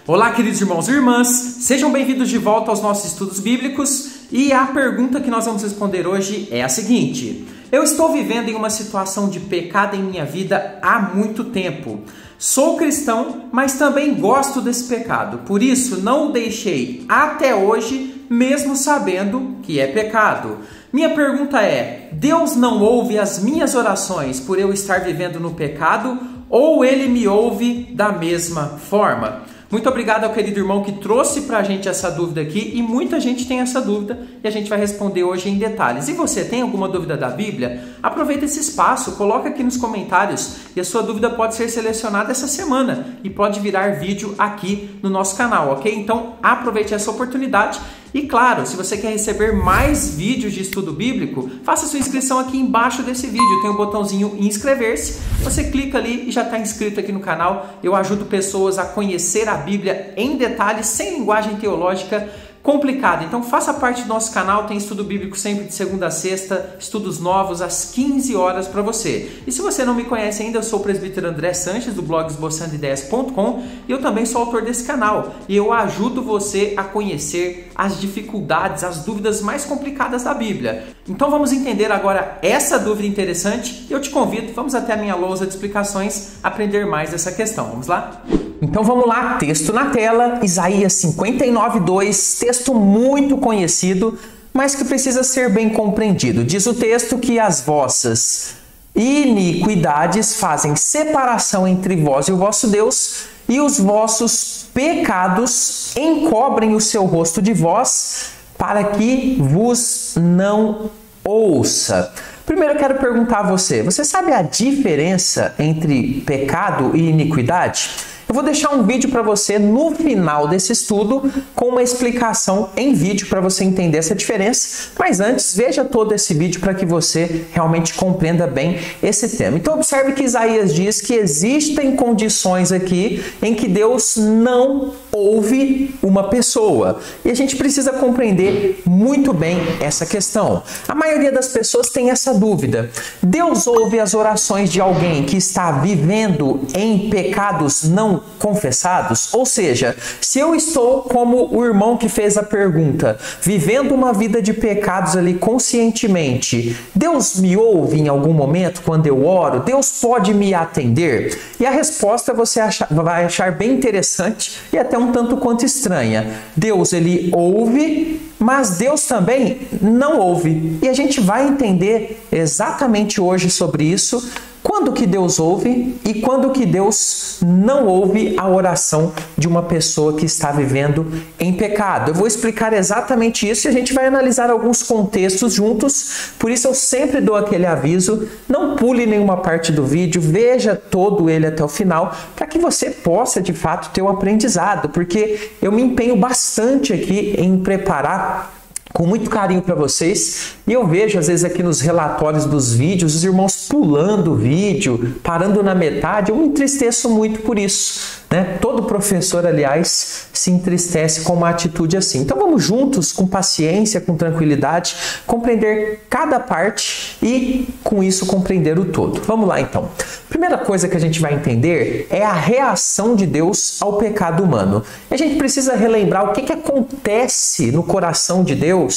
Olá, queridos irmãos e irmãs, sejam bem-vindos de volta aos nossos estudos bíblicos e a pergunta que nós vamos responder hoje é a seguinte: eu estou vivendo em uma situação de pecado em minha vida há muito tempo. Sou cristão, mas também gosto desse pecado, por isso não o deixei até hoje, mesmo sabendo que é pecado. Minha pergunta é: Deus não ouve as minhas orações por eu estar vivendo no pecado ou Ele me ouve da mesma forma? Muito obrigado ao querido irmão que trouxe para a gente essa dúvida aqui, e muita gente tem essa dúvida e a gente vai responder hoje em detalhes. E você tem alguma dúvida da Bíblia? Aproveita esse espaço, coloca aqui nos comentários e a sua dúvida pode ser selecionada essa semana e pode virar vídeo aqui no nosso canal, ok? Então aproveite essa oportunidade. E claro, se você quer receber mais vídeos de estudo bíblico, faça sua inscrição aqui embaixo desse vídeo. Tem um botãozinho inscrever-se, você clica ali e já está inscrito aqui no canal. Eu ajudo pessoas a conhecer a Bíblia em detalhes, sem linguagem teológica complicada. Então faça parte do nosso canal, tem estudo bíblico sempre de segunda a sexta, estudos novos às 15 horas para você. E se você não me conhece ainda, eu sou o presbítero André Sanches do blog esboçandoideias.com e eu também sou autor desse canal. E eu ajudo você a conhecer as dificuldades, as dúvidas mais complicadas da Bíblia. Então vamos entender agora essa dúvida interessante e eu te convido, vamos até a minha lousa de explicações, aprender mais dessa questão. Vamos lá? Então vamos lá, texto na tela, Isaías 59:2, texto muito conhecido, mas que precisa ser bem compreendido. Diz o texto que as vossas iniquidades fazem separação entre vós e o vosso Deus, e os vossos pecados encobrem o seu rosto de vós, para que vos não ouça. Primeiro eu quero perguntar a você, você sabe a diferença entre pecado e iniquidade? Eu vou deixar um vídeo para você no final desse estudo com uma explicação em vídeo para você entender essa diferença. Mas antes, veja todo esse vídeo para que você realmente compreenda bem esse tema. Então observe que Isaías diz que existem condições aqui em que Deus não ouve uma pessoa. E a gente precisa compreender muito bem essa questão. A maioria das pessoas tem essa dúvida. Deus ouve as orações de alguém que está vivendo em pecados não confessados? Ou seja, se eu estou como o irmão que fez a pergunta, vivendo uma vida de pecados ali conscientemente, Deus me ouve em algum momento quando eu oro? Deus pode me atender? E a resposta você vai achar bem interessante e até um tanto quanto estranha. Deus, ele ouve, mas Deus também não ouve. E a gente vai entender exatamente hoje sobre isso. Quando que Deus ouve e quando que Deus não ouve a oração de uma pessoa que está vivendo em pecado. Eu vou explicar exatamente isso e a gente vai analisar alguns contextos juntos. Por isso eu sempre dou aquele aviso, não pule nenhuma parte do vídeo, veja todo ele até o final, para que você possa de fato ter um aprendizado, porque eu me empenho bastante aqui em preparar com muito carinho para vocês, e eu vejo às vezes aqui nos relatórios dos vídeos os irmãos pulando o vídeo, parando na metade. Eu me entristeço muito por isso, né? Todo professor, aliás, se entristece com uma atitude assim. Então vamos juntos, com paciência, com tranquilidade, compreender cada parte e com isso compreender o todo. Vamos lá então. Primeira coisa que a gente vai entender é a reação de Deus ao pecado humano. A gente precisa relembrar o que acontece no coração de Deus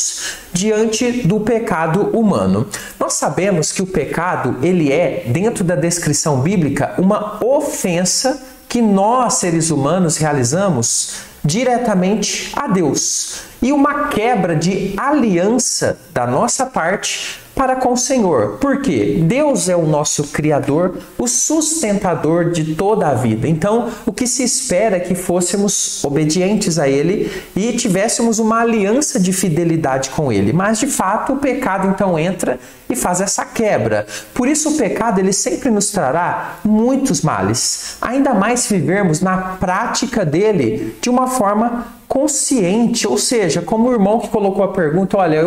diante do pecado humano. Nós sabemos que o pecado, ele é, dentro da descrição bíblica, uma ofensa que nós, seres humanos, realizamos diretamente a Deus e uma quebra de aliança da nossa parte para com o Senhor. Por quê? Deus é o nosso Criador, o sustentador de toda a vida. Então, o que se espera é que fôssemos obedientes a Ele e tivéssemos uma aliança de fidelidade com Ele. Mas, de fato, o pecado então entra e faz essa quebra. Por isso, o pecado ele sempre nos trará muitos males. Ainda mais se vivermos na prática dele de uma forma consciente, ou seja, como o irmão que colocou a pergunta, olha,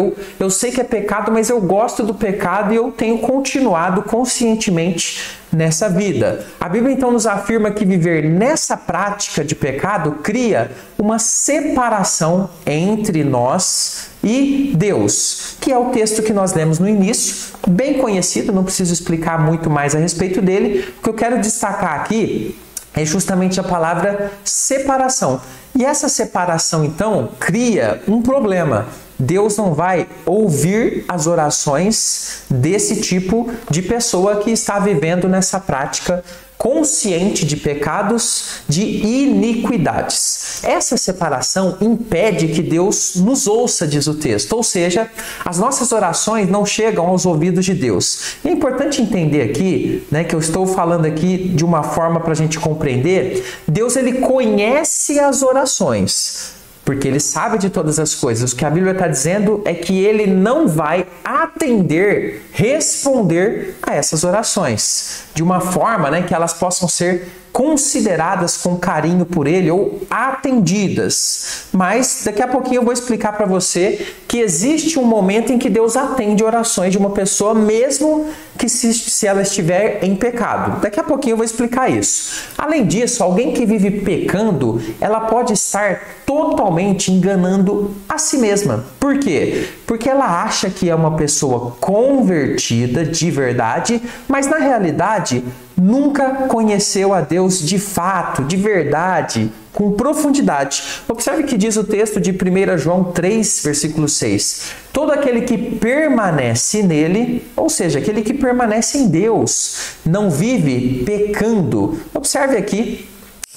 eu sei que é pecado, mas eu gosto do pecado e eu tenho continuado conscientemente nessa vida. A Bíblia então nos afirma que viver nessa prática de pecado cria uma separação entre nós e Deus, que é o texto que nós lemos no início, bem conhecido, não preciso explicar muito mais a respeito dele. O que eu quero destacar aqui é justamente a palavra separação. E essa separação, então, cria um problema. Deus não vai ouvir as orações desse tipo de pessoa que está vivendo nessa prática consciente de pecados, de iniquidades. Essa separação impede que Deus nos ouça, diz o texto, ou seja, as nossas orações não chegam aos ouvidos de Deus. É importante entender aqui, que eu estou falando aqui de uma forma para a gente compreender, Deus ele conhece as orações, porque ele sabe de todas as coisas. O que a Bíblia está dizendo é que ele não vai atender, responder a essas orações de uma forma que elas possam ser consideradas com carinho por ele ou atendidas. Mas daqui a pouquinho eu vou explicar para você que existe um momento em que Deus atende orações de uma pessoa, mesmo que se ela estiver em pecado. Daqui a pouquinho eu vou explicar isso. Além disso, alguém que vive pecando, ela pode estar totalmente enganando a si mesma. Por quê? Porque ela acha que é uma pessoa convertida de verdade, mas na realidade nunca conheceu a Deus de fato, de verdade, com profundidade. Observe que diz o texto de 1 João 3, versículo 6. Todo aquele que permanece nele, ou seja, aquele que permanece em Deus, não vive pecando. Observe aqui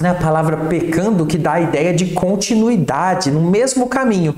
a palavra pecando, que dá a ideia de continuidade no mesmo caminho.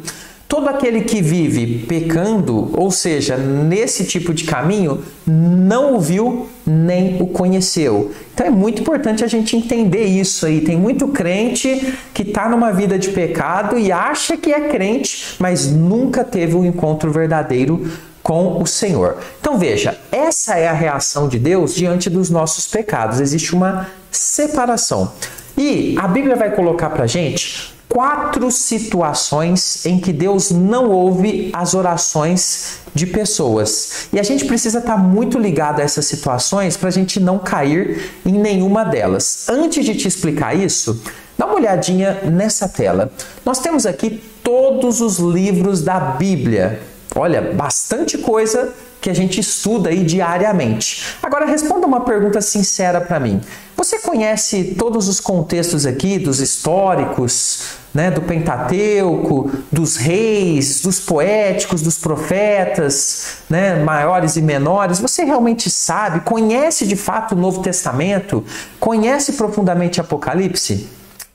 Todo aquele que vive pecando, ou seja, nesse tipo de caminho, não o viu nem o conheceu. Então é muito importante a gente entender isso aí. Tem muito crente que está numa vida de pecado e acha que é crente, mas nunca teve um encontro verdadeiro com o Senhor. Então veja, essa é a reação de Deus diante dos nossos pecados. Existe uma separação. E a Bíblia vai colocar para a gente 4 situações em que Deus não ouve as orações de pessoas. E a gente precisa estar muito ligado a essas situações para a gente não cair em nenhuma delas. Antes de te explicar isso, dá uma olhadinha nessa tela. Nós temos aqui todos os livros da Bíblia. Olha, bastante coisa que a gente estuda aí diariamente. Agora responda uma pergunta sincera para mim. Você conhece todos os contextos aqui dos históricos, do Pentateuco, dos reis, dos poéticos, dos profetas, maiores e menores? Você realmente sabe, conhece de fato o Novo Testamento? Conhece profundamente Apocalipse?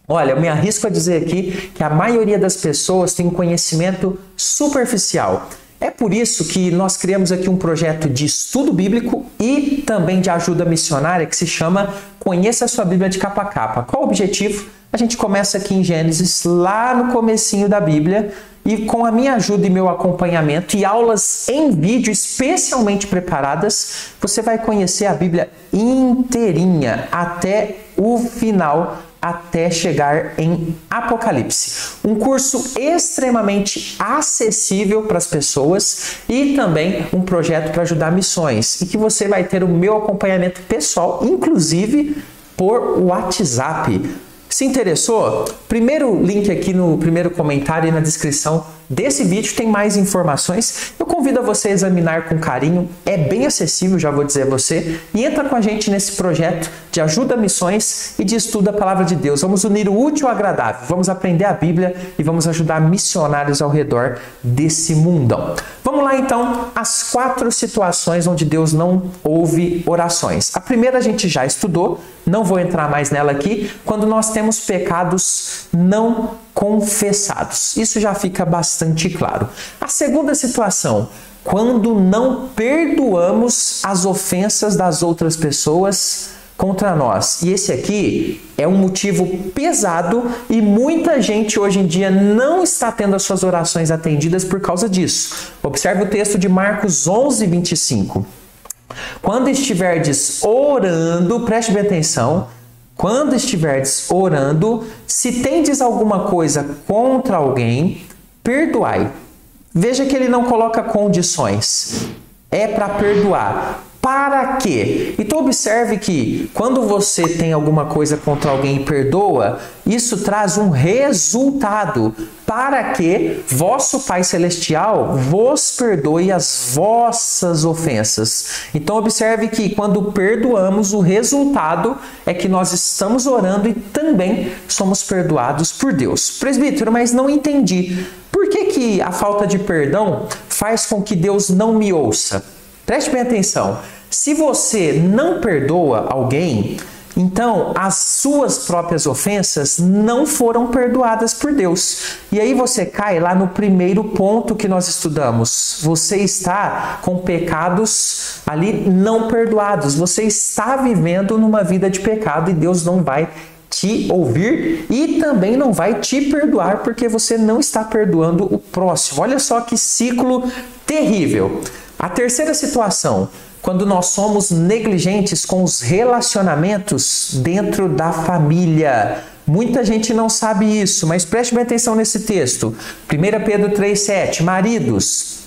Olha, eu me arrisco a dizer aqui que a maioria das pessoas tem um conhecimento superficial. É por isso que nós criamos aqui um projeto de estudo bíblico e também de ajuda missionária que se chama Conheça a Sua Bíblia de Capa a Capa. Qual o objetivo? A gente começa aqui em Gênesis, lá no comecinho da Bíblia, e com a minha ajuda e meu acompanhamento e aulas em vídeo especialmente preparadas, você vai conhecer a Bíblia inteirinha até o final, até chegar em Apocalipse. Um curso extremamente acessível para as pessoas e também um projeto para ajudar missões. E que você vai ter o meu acompanhamento pessoal, inclusive por WhatsApp. Se interessou? Primeiro link aqui no primeiro comentário e na descrição desse vídeo tem mais informações. Eu convido a você a examinar com carinho. É bem acessível, já vou dizer a você. E entra com a gente nesse projeto de ajuda a missões e de estudo da Palavra de Deus. Vamos unir o útil ao agradável. Vamos aprender a Bíblia e vamos ajudar missionários ao redor desse mundão. Vamos lá então, as 4 situações onde Deus não ouve orações. A primeira a gente já estudou, não vou entrar mais nela aqui, quando nós temos pecados não confessados. Isso já fica bastante claro. A segunda situação, quando não perdoamos as ofensas das outras pessoas contra nós. E esse aqui é um motivo pesado e muita gente hoje em dia não está tendo as suas orações atendidas por causa disso. Observe o texto de Marcos 11, 25. Quando estiverdes orando, preste bem atenção, quando estiverdes orando, se tendes alguma coisa contra alguém, perdoai. Veja que ele não coloca condições. É para perdoar. Para quê? Então observe que quando você tem alguma coisa contra alguém e perdoa, isso traz um resultado. para que vosso Pai Celestial vos perdoe as vossas ofensas. Então observe que quando perdoamos, o resultado é que nós estamos orando e também somos perdoados por Deus. Presbítero, mas não entendi. Por que a falta de perdão faz com que Deus não me ouça? Preste bem atenção. Se você não perdoa alguém, então as suas próprias ofensas não foram perdoadas por Deus. E aí você cai lá no primeiro ponto que nós estudamos. Você está com pecados ali não perdoados. Você está vivendo numa vida de pecado e Deus não vai te ouvir e também não vai te perdoar porque você não está perdoando o próximo. Olha só que ciclo terrível. A terceira situação, quando nós somos negligentes com os relacionamentos dentro da família. Muita gente não sabe isso, mas preste bem atenção nesse texto. 1 Pedro 3,7, maridos.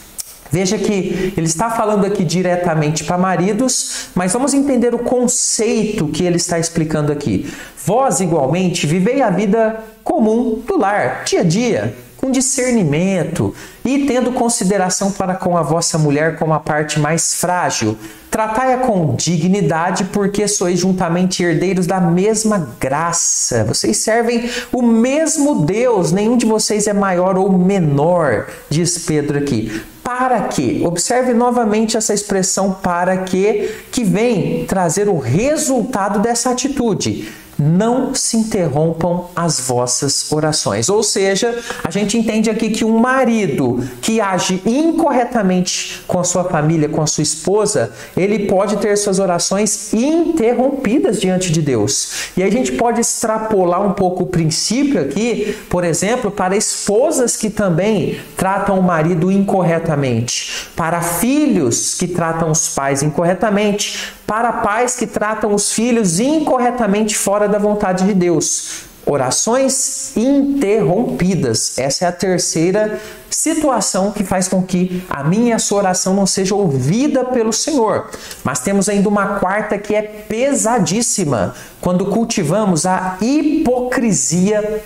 Veja que ele está falando aqui diretamente para maridos, mas vamos entender o conceito que ele está explicando aqui. Vós, igualmente, vivei a vida comum do lar, dia a dia, com discernimento e tendo consideração para com a vossa mulher como a parte mais frágil. Tratai-a com dignidade, porque sois juntamente herdeiros da mesma graça. Vocês servem o mesmo Deus, nenhum de vocês é maior ou menor, diz Pedro aqui. Para que? Observe novamente essa expressão para que vem trazer o resultado dessa atitude. Não se interrompam as vossas orações. Ou seja, a gente entende aqui que um marido que age incorretamente com a sua família, com a sua esposa, ele pode ter suas orações interrompidas diante de Deus. E aí a gente pode extrapolar um pouco o princípio aqui, por exemplo, para esposas que também tratam o marido incorretamente, para filhos que tratam os pais incorretamente, para pais que tratam os filhos incorretamente fora da vontade de Deus. Orações interrompidas. Essa é a terceira situação que faz com que a minha e a sua oração não seja ouvida pelo Senhor. Mas temos ainda uma quarta que é pesadíssima, quando cultivamos a hipocrisia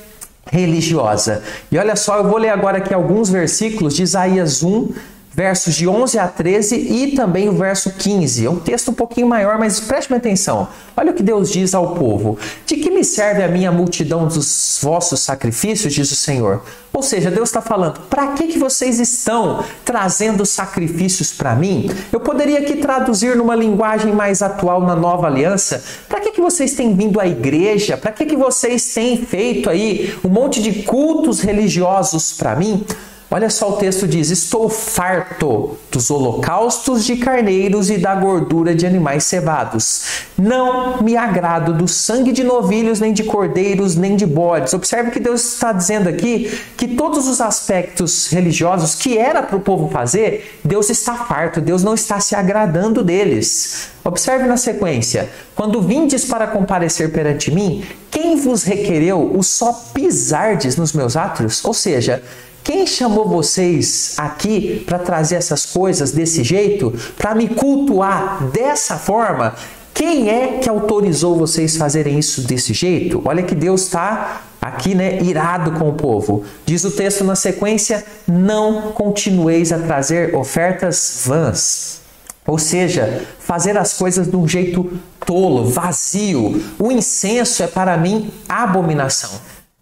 religiosa. E olha só, eu vou ler agora aqui alguns versículos de Isaías 1, versos de 11 a 13 e também o verso 15. É um texto um pouquinho maior, mas preste atenção. Olha o que Deus diz ao povo. De que me serve a minha multidão dos vossos sacrifícios, diz o Senhor. Ou seja, Deus está falando, para que vocês estão trazendo sacrifícios para mim? Eu poderia aqui traduzir numa linguagem mais atual na Nova Aliança. Para que vocês têm vindo à igreja? Para que vocês têm feito aí um monte de cultos religiosos para mim? Olha só, o texto diz, estou farto dos holocaustos de carneiros e da gordura de animais cevados. Não me agrado do sangue de novilhos, nem de cordeiros, nem de bodes. Observe que Deus está dizendo aqui que todos os aspectos religiosos que era para o povo fazer, Deus está farto, Deus não está se agradando deles. Observe na sequência, quando vindes para comparecer perante mim, quem vos requereu o só pisardes nos meus átrios? Ou seja, quem chamou vocês aqui para trazer essas coisas desse jeito, para me cultuar dessa forma? Quem é que autorizou vocês fazerem isso desse jeito? Olha que Deus está aqui, irado com o povo. Diz o texto na sequência, não continueis a trazer ofertas vãs. Ou seja, fazer as coisas de um jeito tolo, vazio. O incenso é para mim abominação.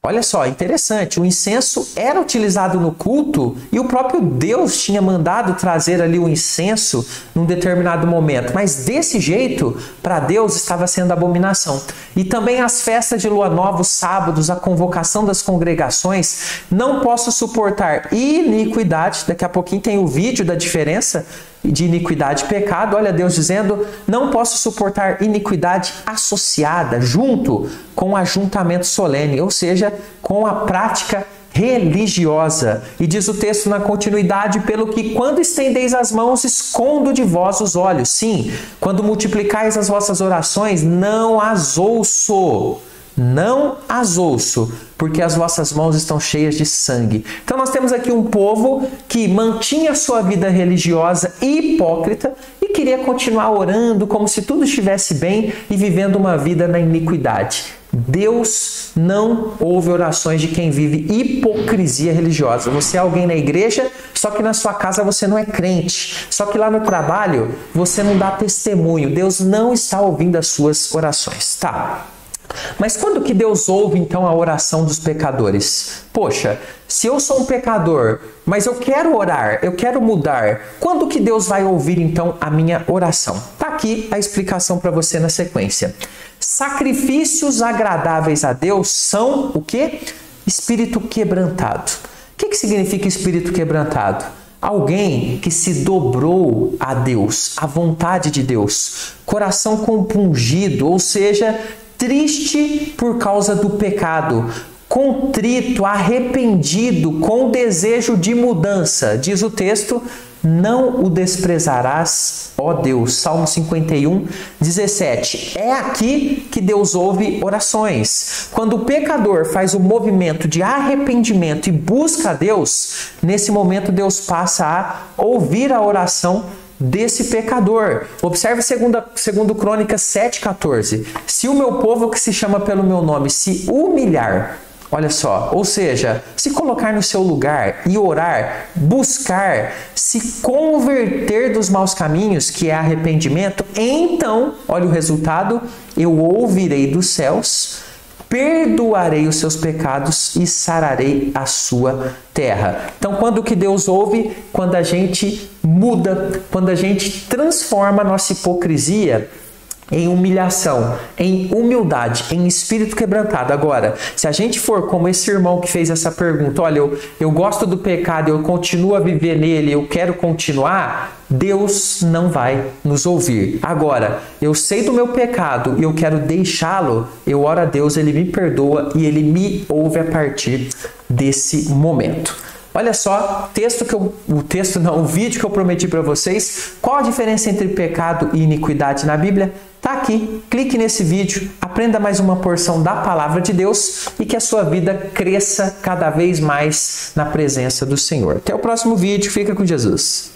Olha só, interessante, o incenso era utilizado no culto e o próprio Deus tinha mandado trazer ali o incenso num determinado momento. Mas desse jeito, para Deus estava sendo abominação. E também as festas de lua nova, os sábados, a convocação das congregações, não posso suportar iniquidade. Daqui a pouquinho tem o vídeo da diferença de iniquidade e pecado. Olha Deus dizendo, não posso suportar iniquidade associada, junto com o ajuntamento solene, ou seja, com a prática religiosa. E diz o texto na continuidade, pelo que quando estendeis as mãos, escondo de vós os olhos. Sim, quando multiplicais as vossas orações, não as ouço. Não as ouço, porque as vossas mãos estão cheias de sangue. Então nós temos aqui um povo que mantinha sua vida religiosa hipócrita e queria continuar orando como se tudo estivesse bem e vivendo uma vida na iniquidade. Deus não ouve orações de quem vive hipocrisia religiosa. Você é alguém na igreja, só que na sua casa você não é crente. Só que lá no trabalho você não dá testemunho. Deus não está ouvindo as suas orações. Tá. Mas quando que Deus ouve então a oração dos pecadores? Poxa, se eu sou um pecador, mas eu quero orar, eu quero mudar, quando que Deus vai ouvir então a minha oração? Tá aqui a explicação para você na sequência. Sacrifícios agradáveis a Deus são o quê? Espírito quebrantado. O que significa espírito quebrantado? Alguém que se dobrou a Deus, à vontade de Deus, coração compungido, ou seja, triste por causa do pecado, contrito, arrependido, com desejo de mudança. Diz o texto, não o desprezarás, ó Deus. Salmo 51, 17. É aqui que Deus ouve orações. Quando o pecador faz o movimento de arrependimento e busca a Deus, nesse momento Deus passa a ouvir a oração desse pecador. Observe segundo Crônicas 7,14. Se o meu povo que se chama pelo meu nome se humilhar, olha só, ou seja, se colocar no seu lugar e orar, buscar, se converter dos maus caminhos, que é arrependimento, então, olha o resultado, eu ouvirei dos céus, perdoarei os seus pecados e sararei a sua terra. Então, quando que Deus ouve? Quando a gente muda, quando a gente transforma a nossa hipocrisia em humilhação, em humildade, em espírito quebrantado. Agora, se a gente for como esse irmão que fez essa pergunta, olha, eu gosto do pecado, eu continuo a viver nele, eu quero continuar, Deus não vai nos ouvir. Agora, eu sei do meu pecado e eu quero deixá-lo, eu oro a Deus, Ele me perdoa e Ele me ouve a partir desse momento. Olha só, o vídeo que eu prometi para vocês. Qual a diferença entre pecado e iniquidade na Bíblia? Tá aqui, clique nesse vídeo, aprenda mais uma porção da Palavra de Deus e que a sua vida cresça cada vez mais na presença do Senhor. Até o próximo vídeo, fica com Jesus.